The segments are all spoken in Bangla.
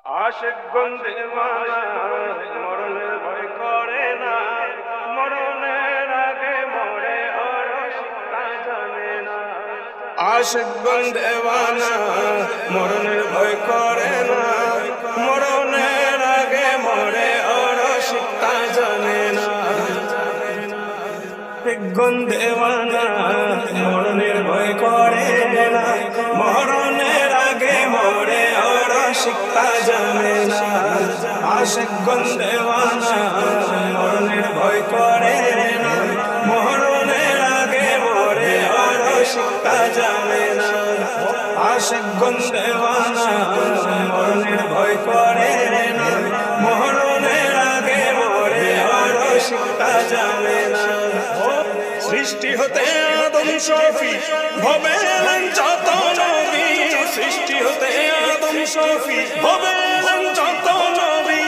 আশিক দিওয়ানা মরণের ভয় করে না, মরণের আগে মরে অরসিকতা জানে না। আশিক দিওয়ানা মরণের ভয় করে না, মরণের আগে মরে অরসিকতা জানে না। দিওয়ানা মরণের ভয় করে না, মরণের আগে মরে অরসিকতা জানে না। আশিক দিওয়ানা মরণের ভয় করে না, মরণের আগে মরে অরসিকতা জানে না। আশিক দিওয়ানা মরণের ভয় করে না, মরণের আগে মরে অরসিকতা জানে না। সৃষ্টি হতে আদম শফি ভবে এলেন যত নবী, সৃষ্টি হতে আদম শফি ভবে এলেন যত নবী।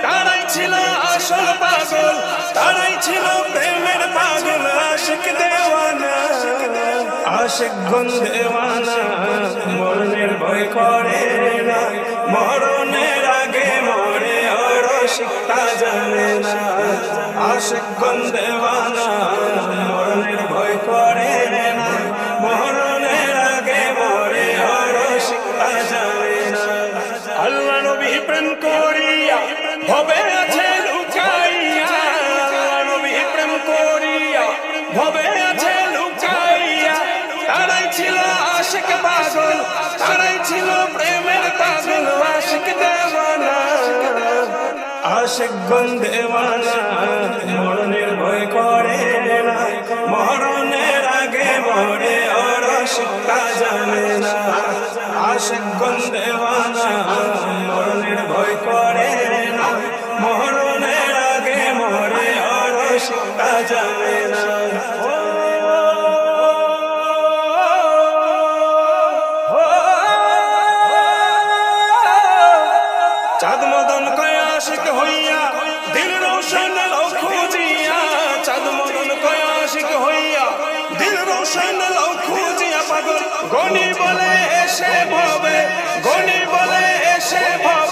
তারাই ছিল আসল পাগল, তারাই ছিল প্রেমের পাগল। আশিক দেওয়ানা, আশিক দেওয়ানা মরণের ভয় করে না, মরণের আগে মরে অরসিকতা জানে না। আশিক দেওয়ানা মরণের ভয় করে না, মরণের আগে মরে অরসিকতা জানে না। আল্লাহ নবী প্রেম করিয়া ভবে আছে লুকাইয়া, আল্লাহ নবী প্রেম করিয়া ভবে আছে লুকাইয়া। তারাই ছিল আশিক পাগল, তারাই ছিল প্রেমের পাগল। আশিক দেওয়ানা, আশিক দেওয়ানা মরণের ভয় করে না, মরণের আগে মরে অরসিকতা জানে না। আশিক দেওয়ানা মরণের ভয় করে না, মরণের আগে মরে অরসিকতা জানে না। চাঁদ মদন কয় আশিক হইয়া দিল রোশন লও খুঁজিয়া, চাঁদ মদন কয় আশিক হইয়া দিল রোশন লও খুঁজিয়া। পাগল গনি বলে এসে ভবে, গনি বলে এসে ভবে।